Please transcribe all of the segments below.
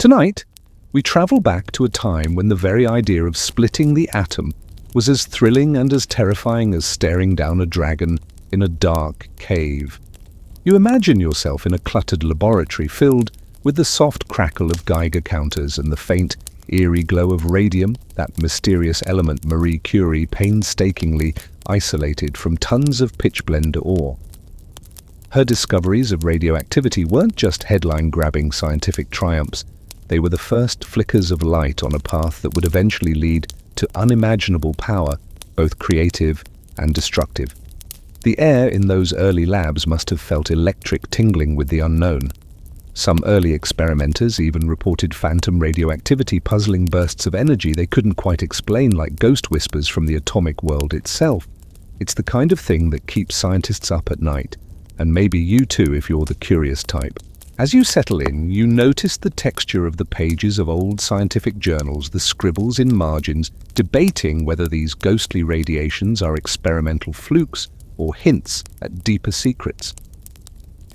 Tonight, we travel back to a time when the very idea of splitting the atom was as thrilling and as terrifying as staring down a dragon in a dark cave. You imagine yourself in a cluttered laboratory filled with the soft crackle of Geiger counters and the faint, eerie glow of radium, that mysterious element Marie Curie painstakingly isolated from tons of pitchblende ore. Her discoveries of radioactivity weren't just headline-grabbing scientific triumphs. They were the first flickers of light on a path that would eventually lead to unimaginable power, both creative and destructive. The air in those early labs must have felt electric tingling with the unknown. Some early experimenters even reported phantom radioactivity, puzzling bursts of energy they couldn't quite explain, like ghost whispers from the atomic world itself. It's the kind of thing that keeps scientists up at night, and maybe you too if you're the curious type. As you settle in, you notice the texture of the pages of old scientific journals, the scribbles in margins, debating whether these ghostly radiations are experimental flukes or hints at deeper secrets.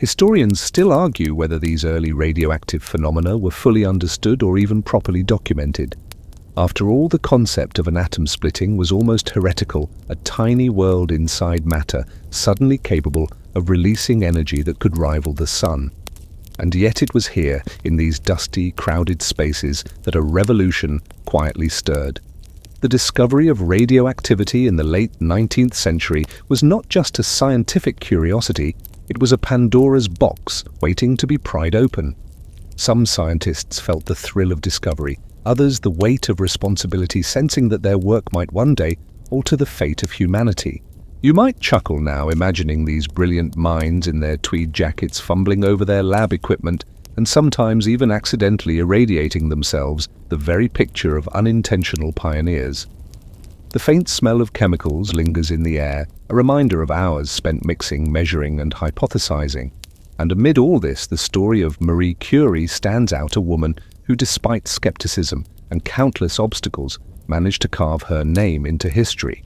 Historians still argue whether these early radioactive phenomena were fully understood or even properly documented. After all, the concept of an atom splitting was almost heretical, a tiny world inside matter, suddenly capable of releasing energy that could rival the sun. And yet it was here, in these dusty, crowded spaces, that a revolution quietly stirred. The discovery of radioactivity in the late 19th century was not just a scientific curiosity, it was a Pandora's box waiting to be pried open. Some scientists felt the thrill of discovery, others the weight of responsibility, sensing that their work might one day alter the fate of humanity. You might chuckle now, imagining these brilliant minds in their tweed jackets fumbling over their lab equipment and sometimes even accidentally irradiating themselves, the very picture of unintentional pioneers. The faint smell of chemicals lingers in the air, a reminder of hours spent mixing, measuring, and hypothesizing. And amid all this, the story of Marie Curie stands out, a woman who, despite skepticism and countless obstacles, managed to carve her name into history.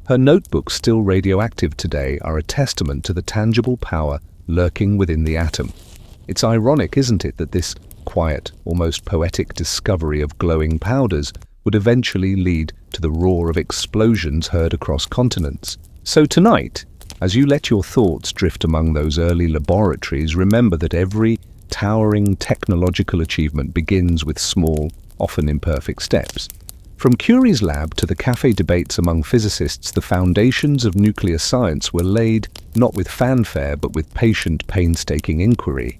Her notebooks, still radioactive today, are a testament to the tangible power lurking within the atom. It's ironic, isn't it, that this quiet, almost poetic discovery of glowing powders would eventually lead to the roar of explosions heard across continents. So tonight, as you let your thoughts drift among those early laboratories, remember that every towering technological achievement begins with small, often imperfect steps. From Curie's lab to the cafe debates among physicists, the foundations of nuclear science were laid not with fanfare but with patient, painstaking inquiry.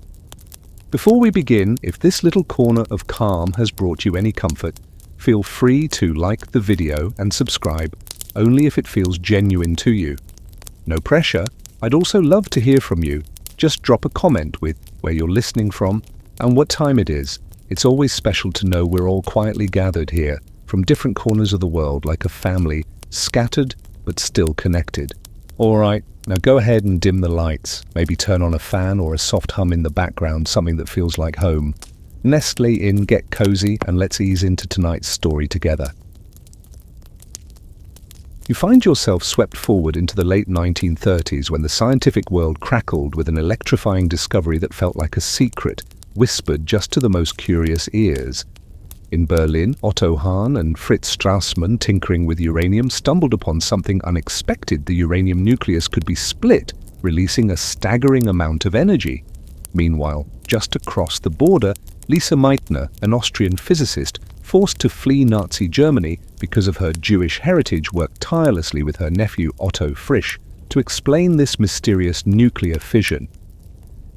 Before we begin, if this little corner of calm has brought you any comfort, feel free to like the video and subscribe, only if it feels genuine to you. No pressure. I'd also love to hear from you. Just drop a comment with where you're listening from and what time it is. It's always special to know we're all quietly gathered here from different corners of the world, like a family, scattered but still connected. Alright, now go ahead and dim the lights, maybe turn on a fan or a soft hum in the background, something that feels like home. Nestle in, get cozy, and let's ease into tonight's story together. You find yourself swept forward into the late 1930s when the scientific world crackled with an electrifying discovery that felt like a secret, whispered just to the most curious ears. In Berlin, Otto Hahn and Fritz Strassmann, tinkering with uranium, stumbled upon something unexpected. The uranium nucleus could be split, releasing a staggering amount of energy. Meanwhile, just across the border, Lise Meitner, an Austrian physicist, forced to flee Nazi Germany because of her Jewish heritage, worked tirelessly with her nephew Otto Frisch to explain this mysterious nuclear fission.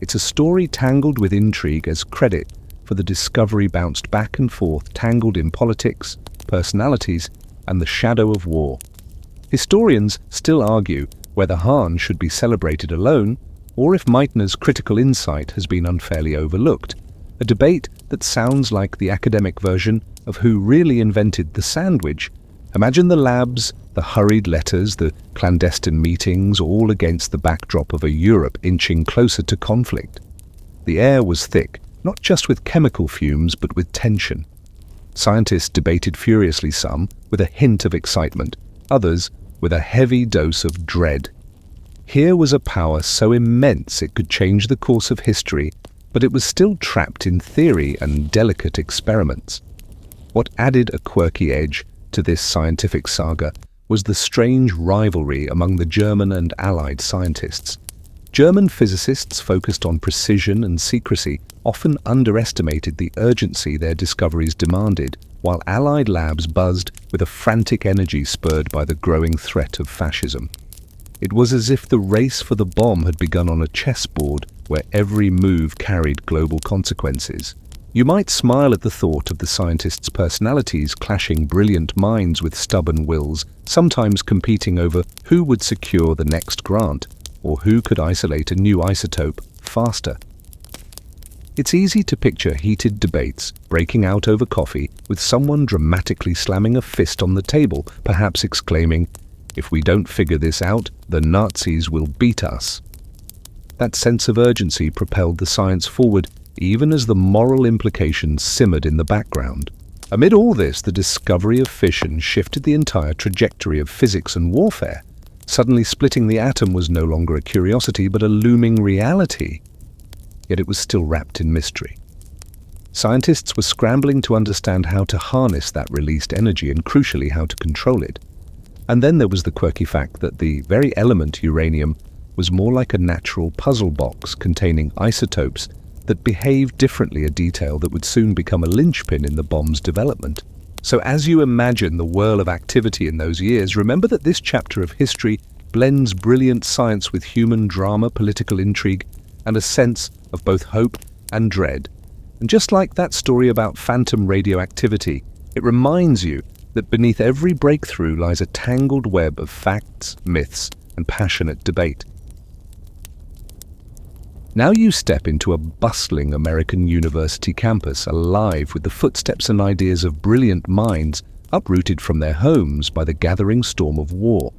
It's a story tangled with intrigue as credit for the discovery bounced back and forth, tangled in politics, personalities, and the shadow of war. Historians still argue whether Hahn should be celebrated alone or if Meitner's critical insight has been unfairly overlooked, a debate that sounds like the academic version of who really invented the sandwich. Imagine the labs, the hurried letters, the clandestine meetings, all against the backdrop of a Europe inching closer to conflict. The air was thick, not just with chemical fumes, but with tension. Scientists debated furiously, some with a hint of excitement, others with a heavy dose of dread. Here was a power so immense it could change the course of history, but it was still trapped in theory and delicate experiments. What added a quirky edge to this scientific saga was the strange rivalry among the German and Allied scientists. German physicists focused on precision and secrecy, often underestimated the urgency their discoveries demanded, while Allied labs buzzed with a frantic energy spurred by the growing threat of fascism. It was as if the race for the bomb had begun on a chessboard where every move carried global consequences. You might smile at the thought of the scientists' personalities clashing, brilliant minds with stubborn wills, sometimes competing over who would secure the next grant, or who could isolate a new isotope faster. It's easy to picture heated debates breaking out over coffee, with someone dramatically slamming a fist on the table, perhaps exclaiming, "If we don't figure this out, the Nazis will beat us." That sense of urgency propelled the science forward, even as the moral implications simmered in the background. Amid all this, the discovery of fission shifted the entire trajectory of physics and warfare. Suddenly, splitting the atom was no longer a curiosity, but a looming reality. Yet it was still wrapped in mystery. Scientists were scrambling to understand how to harness that released energy and, crucially, how to control it. And then there was the quirky fact that the very element uranium was more like a natural puzzle box containing isotopes that behaved differently, a detail that would soon become a linchpin in the bomb's development. So as you imagine the whirl of activity in those years, remember that this chapter of history blends brilliant science with human drama, political intrigue, and a sense of both hope and dread. And just like that story about phantom radioactivity, it reminds you that beneath every breakthrough lies a tangled web of facts, myths, and passionate debate. Now you step into a bustling American university campus, alive with the footsteps and ideas of brilliant minds uprooted from their homes by the gathering storm of war.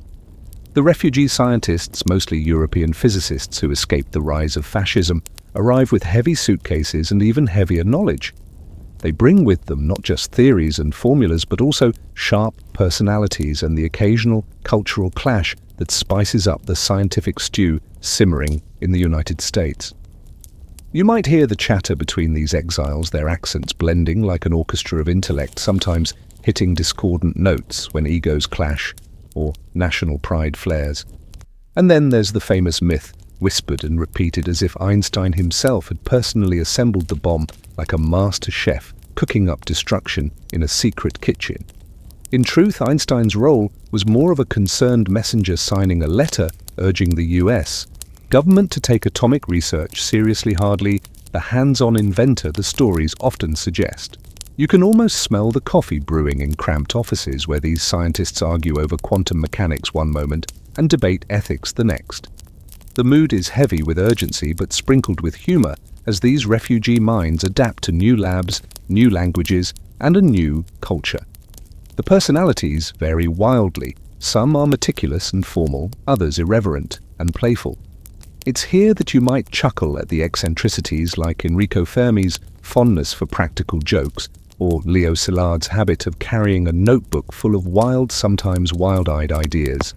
The refugee scientists, mostly European physicists who escaped the rise of fascism, arrive with heavy suitcases and even heavier knowledge. They bring with them not just theories and formulas, but also sharp personalities and the occasional cultural clash that spices up the scientific stew simmering in the United States. You might hear the chatter between these exiles, their accents blending like an orchestra of intellect, sometimes hitting discordant notes when egos clash or national pride flares. And then there's the famous myth, whispered and repeated as if Einstein himself had personally assembled the bomb like a master chef cooking up destruction in a secret kitchen. In truth, Einstein's role was more of a concerned messenger signing a letter urging the US government to take atomic research seriously, hardly the hands-on inventor the stories often suggest. You can almost smell the coffee brewing in cramped offices where these scientists argue over quantum mechanics one moment and debate ethics the next. The mood is heavy with urgency but sprinkled with humor as these refugee minds adapt to new labs, new languages, and a new culture. The personalities vary wildly. Some are meticulous and formal, others irreverent and playful. It's here that you might chuckle at the eccentricities like Enrico Fermi's fondness for practical jokes or Leo Szilard's habit of carrying a notebook full of wild, sometimes wild-eyed ideas.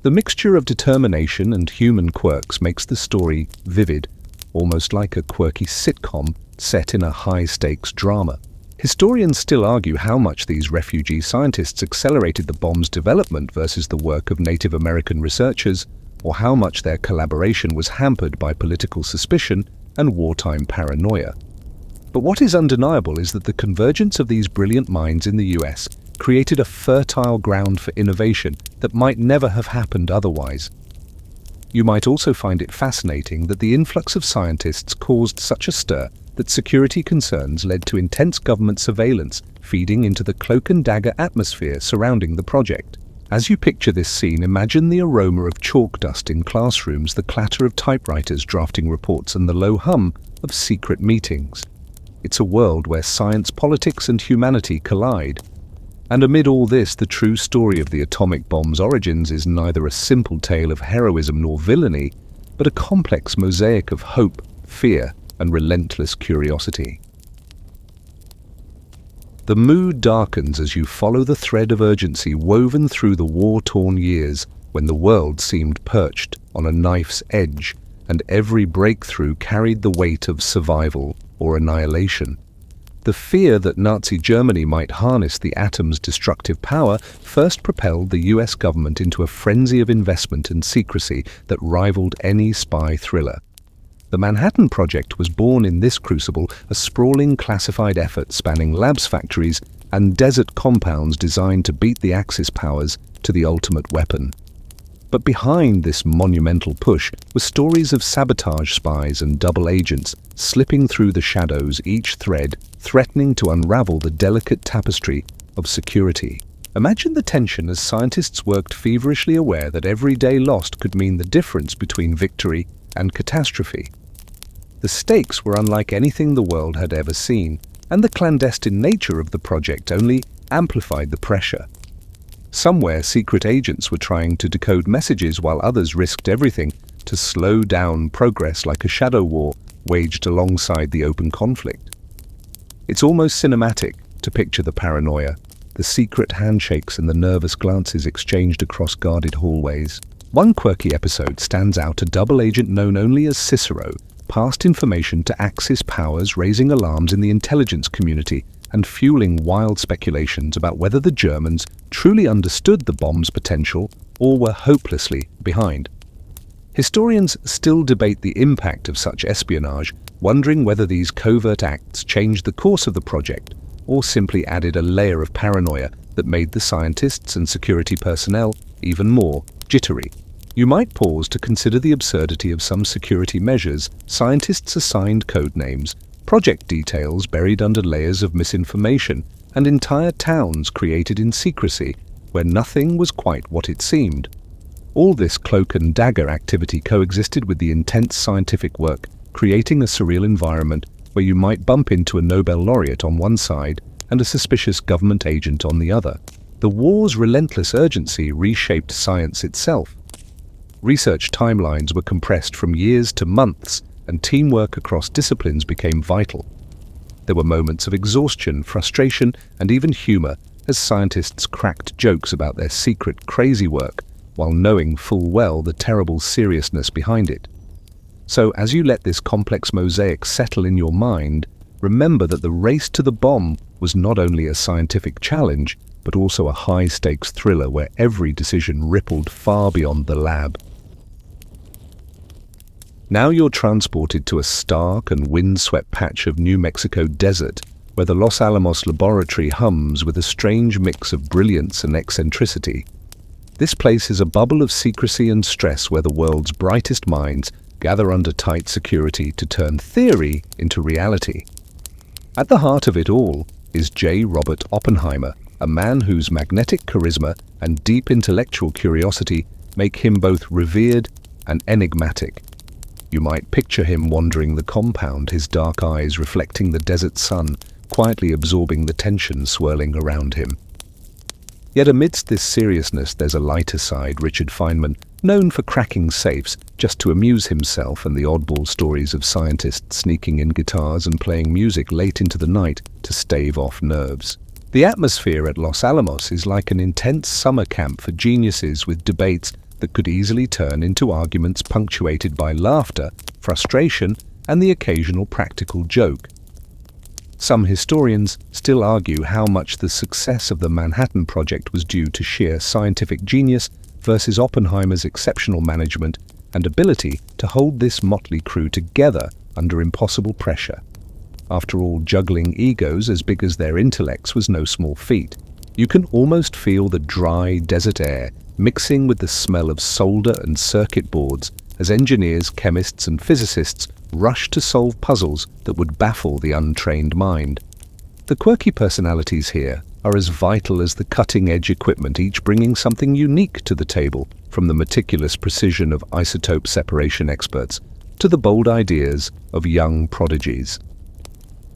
The mixture of determination and human quirks makes the story vivid, almost like a quirky sitcom set in a high-stakes drama. Historians still argue how much these refugee scientists accelerated the bomb's development versus the work of Native American researchers, or how much their collaboration was hampered by political suspicion and wartime paranoia. But what is undeniable is that the convergence of these brilliant minds in the US created a fertile ground for innovation that might never have happened otherwise. You might also find it fascinating that the influx of scientists caused such a stir that security concerns led to intense government surveillance feeding into the cloak and dagger atmosphere surrounding the project. As you picture this scene, imagine the aroma of chalk dust in classrooms, the clatter of typewriters drafting reports, and the low hum of secret meetings. It's a world where science, politics, and humanity collide. And amid all this, the true story of the atomic bomb's origins is neither a simple tale of heroism nor villainy, but a complex mosaic of hope, fear, and relentless curiosity. The mood darkens as you follow the thread of urgency woven through the war-torn years when the world seemed perched on a knife's edge and every breakthrough carried the weight of survival or annihilation. The fear that Nazi Germany might harness the atom's destructive power first propelled the US government into a frenzy of investment and secrecy that rivaled any spy thriller. The Manhattan Project was born in this crucible, a sprawling classified effort spanning labs, factories, and desert compounds designed to beat the Axis powers to the ultimate weapon. But behind this monumental push were stories of sabotage spies and double agents slipping through the shadows, each thread threatening to unravel the delicate tapestry of security. Imagine the tension as scientists worked feverishly, aware that every day lost could mean the difference between victory and catastrophe. The stakes were unlike anything the world had ever seen, and the clandestine nature of the project only amplified the pressure. Somewhere, secret agents were trying to decode messages while others risked everything to slow down progress, like a shadow war waged alongside the open conflict. It's almost cinematic to picture the paranoia, the secret handshakes and the nervous glances exchanged across guarded hallways. One quirky episode stands out. A double agent known only as Cicero passed information to Axis powers, raising alarms in the intelligence community and fueling wild speculations about whether the Germans truly understood the bomb's potential or were hopelessly behind. Historians still debate the impact of such espionage, wondering whether these covert acts changed the course of the project or simply added a layer of paranoia that made the scientists and security personnel even more jittery. You might pause to consider the absurdity of some security measures. Scientists assigned code names, project details buried under layers of misinformation, and entire towns created in secrecy where nothing was quite what it seemed. All this cloak and dagger activity coexisted with the intense scientific work, creating a surreal environment where you might bump into a Nobel laureate on one side and a suspicious government agent on the other. The war's relentless urgency reshaped science itself. Research timelines were compressed from years to months, and teamwork across disciplines became vital. There were moments of exhaustion, frustration, and even humor as scientists cracked jokes about their secret, crazy work, while knowing full well the terrible seriousness behind it. So, as you let this complex mosaic settle in your mind, remember that the race to the bomb was not only a scientific challenge, but also a high-stakes thriller where every decision rippled far beyond the lab. Now you're transported to a stark and wind-swept patch of New Mexico desert, where the Los Alamos laboratory hums with a strange mix of brilliance and eccentricity. This place is a bubble of secrecy and stress where the world's brightest minds gather under tight security to turn theory into reality. At the heart of it all is J. Robert Oppenheimer, a man whose magnetic charisma and deep intellectual curiosity make him both revered and enigmatic. You might picture him wandering the compound, his dark eyes reflecting the desert sun, quietly absorbing the tension swirling around him. Yet amidst this seriousness, there's a lighter side. Richard Feynman, known for cracking safes just to amuse himself, and the oddball stories of scientists sneaking in guitars and playing music late into the night to stave off nerves. The atmosphere at Los Alamos is like an intense summer camp for geniuses, with debates that could easily turn into arguments punctuated by laughter, frustration, and the occasional practical joke. Some historians still argue how much the success of the Manhattan Project was due to sheer scientific genius versus Oppenheimer's exceptional management and ability to hold this motley crew together under impossible pressure. After all, juggling egos as big as their intellects was no small feat. You can almost feel the dry desert air mixing with the smell of solder and circuit boards as engineers, chemists, and physicists rush to solve puzzles that would baffle the untrained mind. The quirky personalities here are as vital as the cutting-edge equipment, each bringing something unique to the table, from the meticulous precision of isotope separation experts to the bold ideas of young prodigies.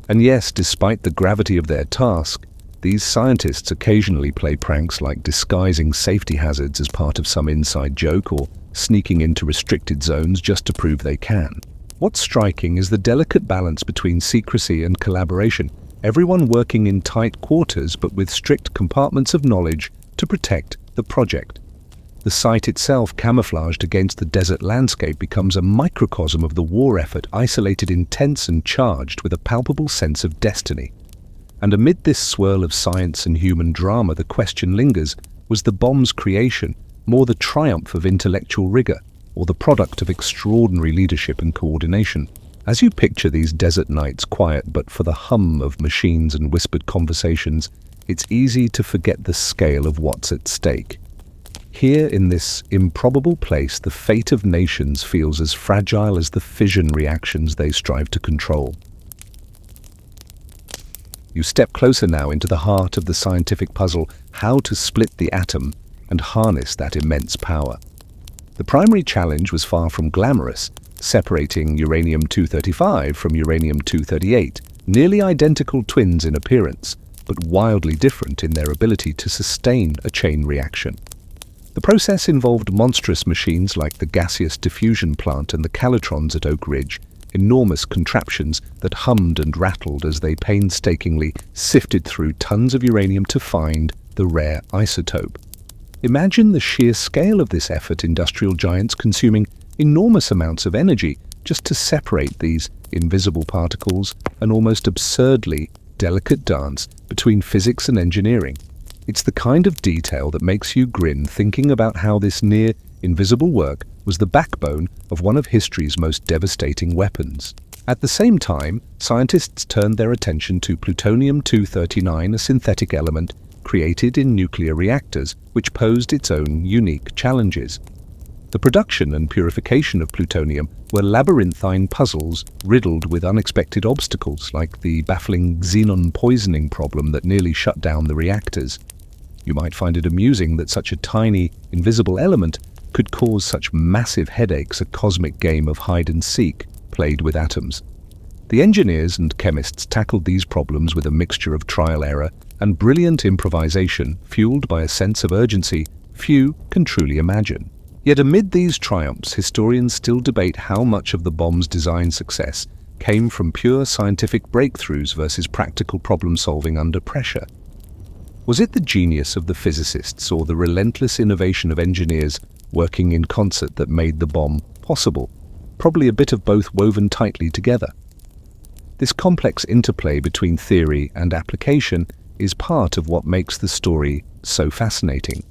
And yes, despite the gravity of their task, these scientists occasionally play pranks, like disguising safety hazards as part of some inside joke or sneaking into restricted zones just to prove they can. What's striking is the delicate balance between secrecy and collaboration, everyone working in tight quarters but with strict compartments of knowledge to protect the project. The site itself, camouflaged against the desert landscape, becomes a microcosm of the war effort, isolated, intense and charged with a palpable sense of destiny. And amid this swirl of science and human drama, the question lingers: was the bomb's creation more the triumph of intellectual rigor, or the product of extraordinary leadership and coordination? As you picture these desert nights, quiet but for the hum of machines and whispered conversations, it's easy to forget the scale of what's at stake. Here, in this improbable place, the fate of nations feels as fragile as the fission reactions they strive to control. You step closer now into the heart of the scientific puzzle: how to split the atom and harness that immense power. The primary challenge was far from glamorous, separating uranium-235 from uranium-238, nearly identical twins in appearance, but wildly different in their ability to sustain a chain reaction. The process involved monstrous machines like the gaseous diffusion plant and the calatrons at Oak Ridge, enormous contraptions that hummed and rattled as they painstakingly sifted through tons of uranium to find the rare isotope. Imagine the sheer scale of this effort: industrial giants consuming enormous amounts of energy just to separate these invisible particles, an almost absurdly delicate dance between physics and engineering. It's the kind of detail that makes you grin thinking about how this near-invisible work was the backbone of one of history's most devastating weapons. At the same time, scientists turned their attention to plutonium-239, a synthetic element created in nuclear reactors, which posed its own unique challenges. The production and purification of plutonium were labyrinthine puzzles riddled with unexpected obstacles, like the baffling xenon poisoning problem that nearly shut down the reactors. You might find it amusing that such a tiny, invisible element could cause such massive headaches, a cosmic game of hide-and-seek played with atoms. The engineers and chemists tackled these problems with a mixture of trial, error, and brilliant improvisation, fueled by a sense of urgency few can truly imagine. Yet amid these triumphs, historians still debate how much of the bomb's design success came from pure scientific breakthroughs versus practical problem-solving under pressure. Was it the genius of the physicists or the relentless innovation of engineers working in concert that made the bomb possible? Probably a bit of both woven tightly together. This complex interplay between theory and application is part of what makes the story so fascinating.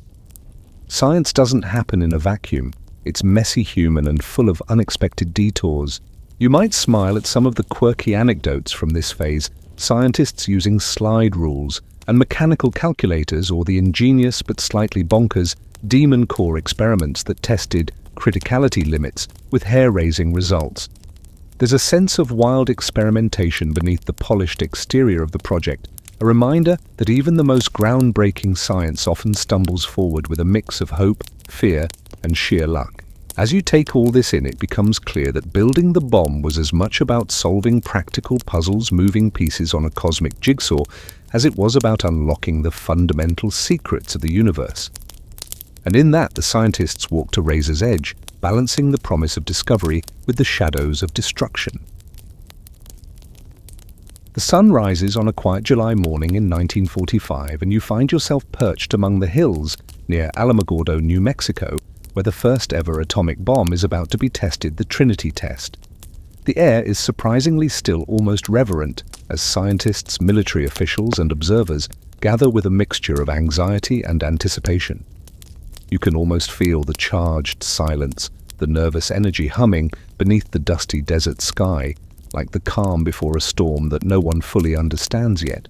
Science doesn't happen in a vacuum. It's messy, human, and full of unexpected detours. You might smile at some of the quirky anecdotes from this phase: scientists using slide rules and mechanical calculators, or the ingenious but slightly bonkers demon core experiments that tested criticality limits with hair-raising results. There's a sense of wild experimentation beneath the polished exterior of the project, a reminder that even the most groundbreaking science often stumbles forward with a mix of hope, fear, and sheer luck. As you take all this in, it becomes clear that building the bomb was as much about solving practical puzzles, moving pieces on a cosmic jigsaw, as it was about unlocking the fundamental secrets of the universe. And in that, the scientists walked a razor's edge, balancing the promise of discovery with the shadows of destruction. The sun rises on a quiet July morning in 1945, and you find yourself perched among the hills near Alamogordo, New Mexico, where the first ever atomic bomb is about to be tested, the Trinity test. The air is surprisingly still, almost reverent, as scientists, military officials, and observers gather with a mixture of anxiety and anticipation. You can almost feel the charged silence, the nervous energy humming beneath the dusty desert sky, like the calm before a storm that no one fully understands yet.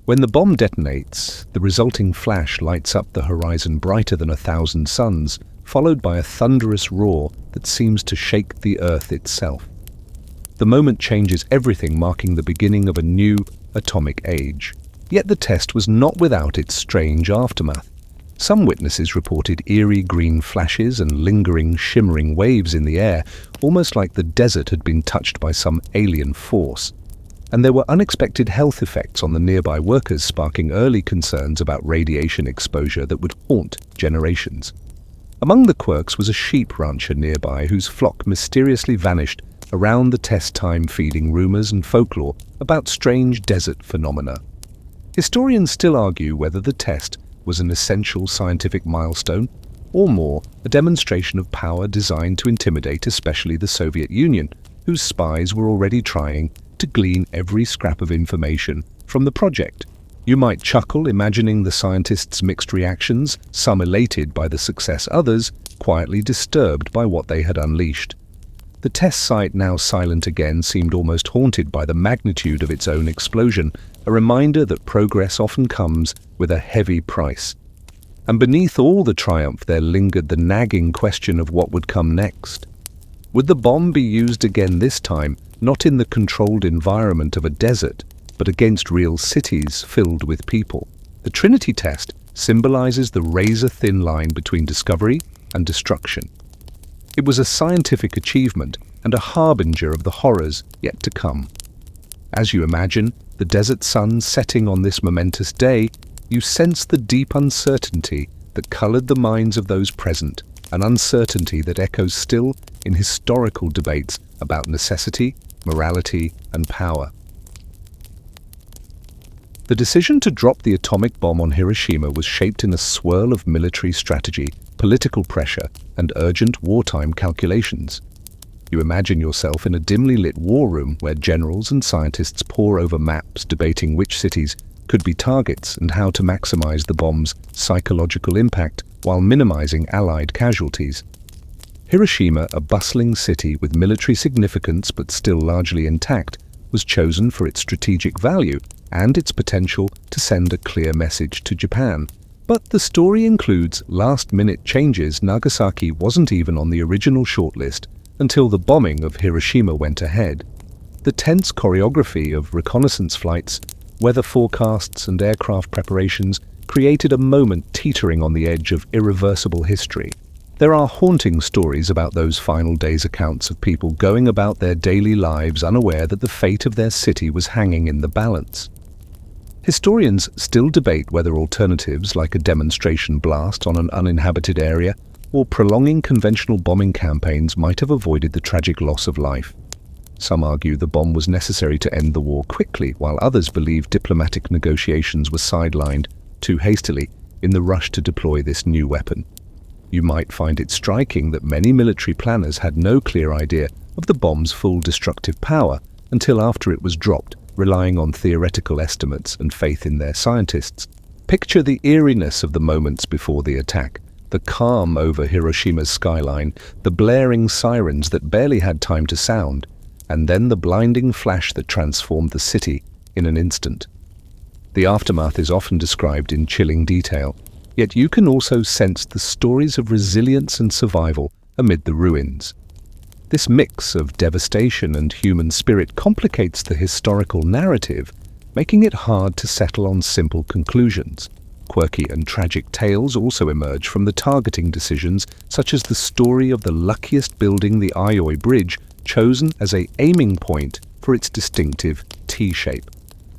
When the bomb detonates, the resulting flash lights up the horizon brighter than 1,000 suns, followed by a thunderous roar that seems to shake the earth itself. The moment changes everything, marking the beginning of a new atomic age. Yet the test was not without its strange aftermath. Some witnesses reported eerie green flashes and lingering, shimmering waves in the air, almost like the desert had been touched by some alien force. And there were unexpected health effects on the nearby workers, sparking early concerns about radiation exposure that would haunt generations. Among the quirks was a sheep rancher nearby whose flock mysteriously vanished around the test time, feeding rumors and folklore about strange desert phenomena. Historians still argue whether the test was an essential scientific milestone or more, a demonstration of power designed to intimidate especially the Soviet Union, whose spies were already trying to glean every scrap of information from the project. You might chuckle imagining the scientists' mixed reactions, some elated by the success, others quietly disturbed by what they had unleashed. The test site, now silent again, seemed almost haunted by the magnitude of its own explosion, a reminder that progress often comes with a heavy price. And beneath all the triumph there lingered the nagging question of what would come next. Would the bomb be used again, this time not in the controlled environment of a desert, but against real cities filled with people? The Trinity test symbolizes the razor-thin line between discovery and destruction. It was a scientific achievement and a harbinger of the horrors yet to come. As you imagine the desert sun setting on this momentous day, you sense the deep uncertainty that colored the minds of those present, an uncertainty that echoes still in historical debates about necessity, morality, and power. The decision to drop the atomic bomb on Hiroshima was shaped in a swirl of military strategy, political pressure, and urgent wartime calculations. You imagine yourself in a dimly lit war room where generals and scientists pore over maps debating which cities could be targets and how to maximize the bomb's psychological impact while minimizing Allied casualties. Hiroshima, a bustling city with military significance but still largely intact, was chosen for its strategic value and its potential to send a clear message to Japan. But the story includes last-minute changes. Nagasaki wasn't even on the original shortlist until the bombing of Hiroshima went ahead. The tense choreography of reconnaissance flights, weather forecasts, and aircraft preparations created a moment teetering on the edge of irreversible history. There are haunting stories about those final days, accounts of people going about their daily lives unaware that the fate of their city was hanging in the balance. Historians still debate whether alternatives like a demonstration blast on an uninhabited area or prolonging conventional bombing campaigns might have avoided the tragic loss of life. Some argue the bomb was necessary to end the war quickly, while others believe diplomatic negotiations were sidelined too hastily in the rush to deploy this new weapon. You might find it striking that many military planners had no clear idea of the bomb's full destructive power until after it was dropped, relying on theoretical estimates and faith in their scientists. Picture the eeriness of the moments before the attack, the calm over Hiroshima's skyline, the blaring sirens that barely had time to sound, and then the blinding flash that transformed the city in an instant. The aftermath is often described in chilling detail, yet you can also sense the stories of resilience and survival amid the ruins. This mix of devastation and human spirit complicates the historical narrative, making it hard to settle on simple conclusions. Quirky and tragic tales also emerge from the targeting decisions, such as the story of the luckiest building, the Aioi Bridge, chosen as an aiming point for its distinctive T-shape.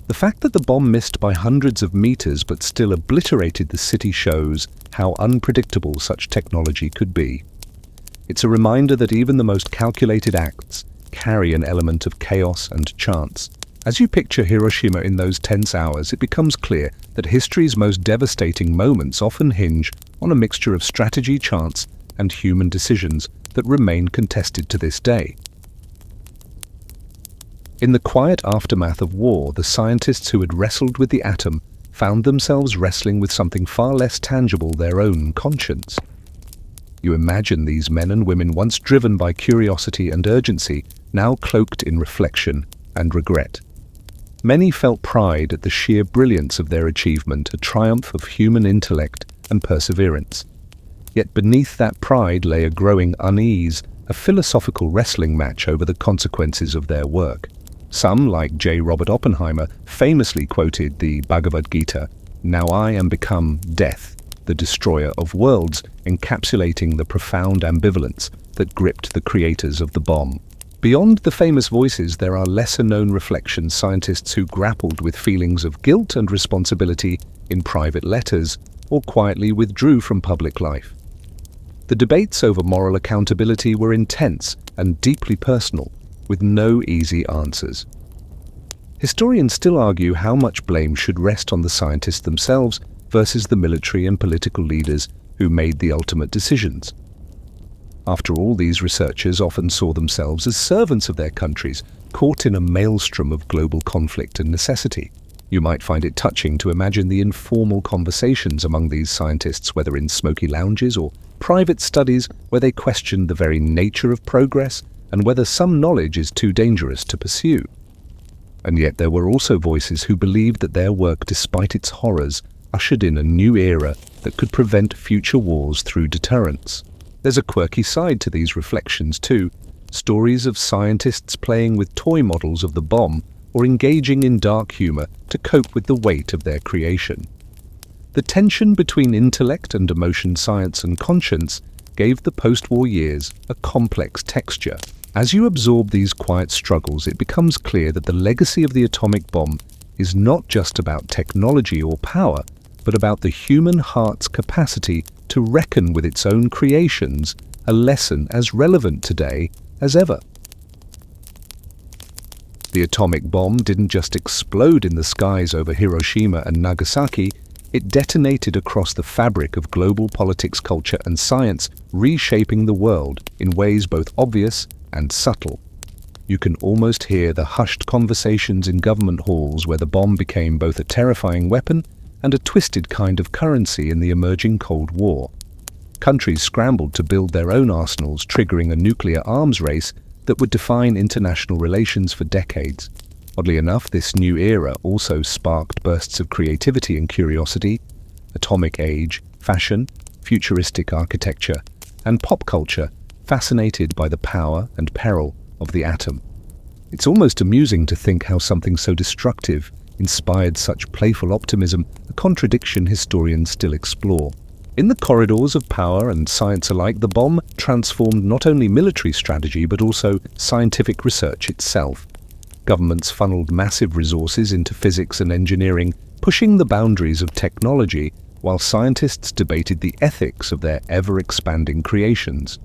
The fact that the bomb missed by hundreds of meters but still obliterated the city shows how unpredictable such technology could be. It's a reminder that even the most calculated acts carry an element of chaos and chance. As you picture Hiroshima in those tense hours, it becomes clear that history's most devastating moments often hinge on a mixture of strategy, chance, and human decisions that remain contested to this day. In the quiet aftermath of war, the scientists who had wrestled with the atom found themselves wrestling with something far less tangible, their own conscience. You imagine these men and women, once driven by curiosity and urgency, now cloaked in reflection and regret. Many felt pride at the sheer brilliance of their achievement, a triumph of human intellect and perseverance. Yet beneath that pride lay a growing unease, a philosophical wrestling match over the consequences of their work. Some, like J. Robert Oppenheimer, famously quoted the Bhagavad Gita, "Now I am become death, the destroyer of worlds," encapsulating the profound ambivalence that gripped the creators of the bomb. Beyond the famous voices, there are lesser-known reflections, scientists who grappled with feelings of guilt and responsibility in private letters or quietly withdrew from public life. The debates over moral accountability were intense and deeply personal, with no easy answers. Historians still argue how much blame should rest on the scientists themselves versus the military and political leaders who made the ultimate decisions. After all, these researchers often saw themselves as servants of their countries, caught in a maelstrom of global conflict and necessity. You might find it touching to imagine the informal conversations among these scientists, whether in smoky lounges or private studies where they questioned the very nature of progress and whether some knowledge is too dangerous to pursue. And yet there were also voices who believed that their work, despite its horrors, ushered in a new era that could prevent future wars through deterrence. There's a quirky side to these reflections too, stories of scientists playing with toy models of the bomb or engaging in dark humor to cope with the weight of their creation. The tension between intellect and emotion, science and conscience, gave the post-war years a complex texture. As you absorb these quiet struggles, it becomes clear that the legacy of the atomic bomb is not just about technology or power, but about the human heart's capacity to reckon with its own creations, a lesson as relevant today as ever. The atomic bomb didn't just explode in the skies over Hiroshima and Nagasaki, it detonated across the fabric of global politics, culture, and science, reshaping the world in ways both obvious and subtle. You can almost hear the hushed conversations in government halls where the bomb became both a terrifying weapon and a twisted kind of currency in the emerging Cold War. Countries scrambled to build their own arsenals, triggering a nuclear arms race that would define international relations for decades. Oddly enough, this new era also sparked bursts of creativity and curiosity. Atomic age, fashion, futuristic architecture, and pop culture fascinated by the power and peril of the atom. It's almost amusing to think how something so destructive inspired such playful optimism, a contradiction historians still explore. In the corridors of power and science alike, the bomb transformed not only military strategy but also scientific research itself. Governments funneled massive resources into physics and engineering, pushing the boundaries of technology, while scientists debated the ethics of their ever-expanding creations.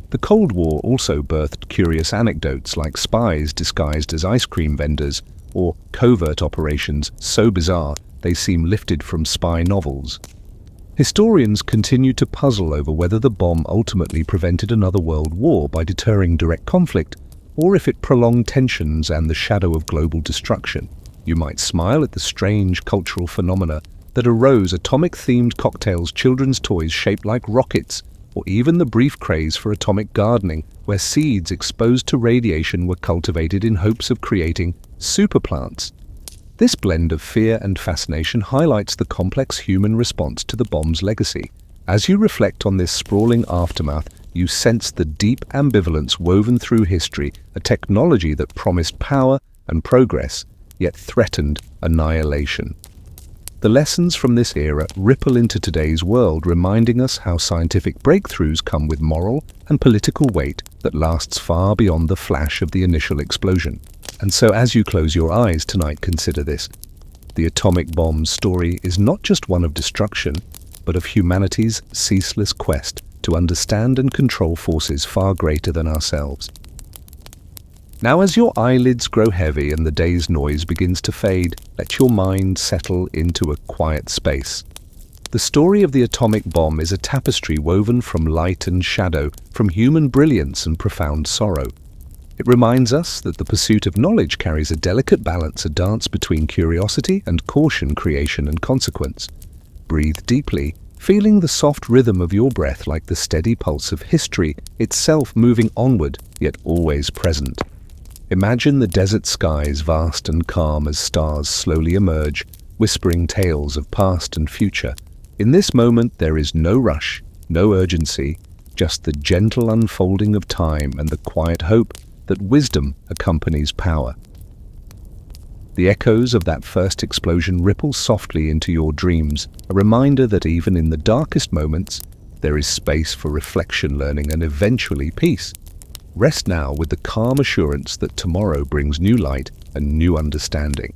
The Cold War also birthed curious anecdotes like spies disguised as ice cream vendors or covert operations so bizarre they seem lifted from spy novels. Historians continue to puzzle over whether the bomb ultimately prevented another world war by deterring direct conflict, or if it prolonged tensions and the shadow of global destruction. You might smile at the strange cultural phenomena that arose: atomic-themed cocktails, children's toys shaped like rockets, or even the brief craze for atomic gardening, where seeds exposed to radiation were cultivated in hopes of creating superplants. This blend of fear and fascination highlights the complex human response to the bomb's legacy. As you reflect on this sprawling aftermath, you sense the deep ambivalence woven through history, a technology that promised power and progress, yet threatened annihilation. The lessons from this era ripple into today's world, reminding us how scientific breakthroughs come with moral and political weight that lasts far beyond the flash of the initial explosion. And so as you close your eyes tonight, consider this. The atomic bomb's story is not just one of destruction, but of humanity's ceaseless quest to understand and control forces far greater than ourselves. Now, as your eyelids grow heavy and the day's noise begins to fade, let your mind settle into a quiet space. The story of the atomic bomb is a tapestry woven from light and shadow, from human brilliance and profound sorrow. It reminds us that the pursuit of knowledge carries a delicate balance, a dance between curiosity and caution, creation and consequence. Breathe deeply, feeling the soft rhythm of your breath like the steady pulse of history, itself moving onward, yet always present. Imagine the desert skies vast and calm as stars slowly emerge, whispering tales of past and future. In this moment there is no rush, no urgency, just the gentle unfolding of time and the quiet hope that wisdom accompanies power. The echoes of that first explosion ripple softly into your dreams, a reminder that even in the darkest moments, there is space for reflection, learning, and eventually peace. Rest now with the calm assurance that tomorrow brings new light and new understanding.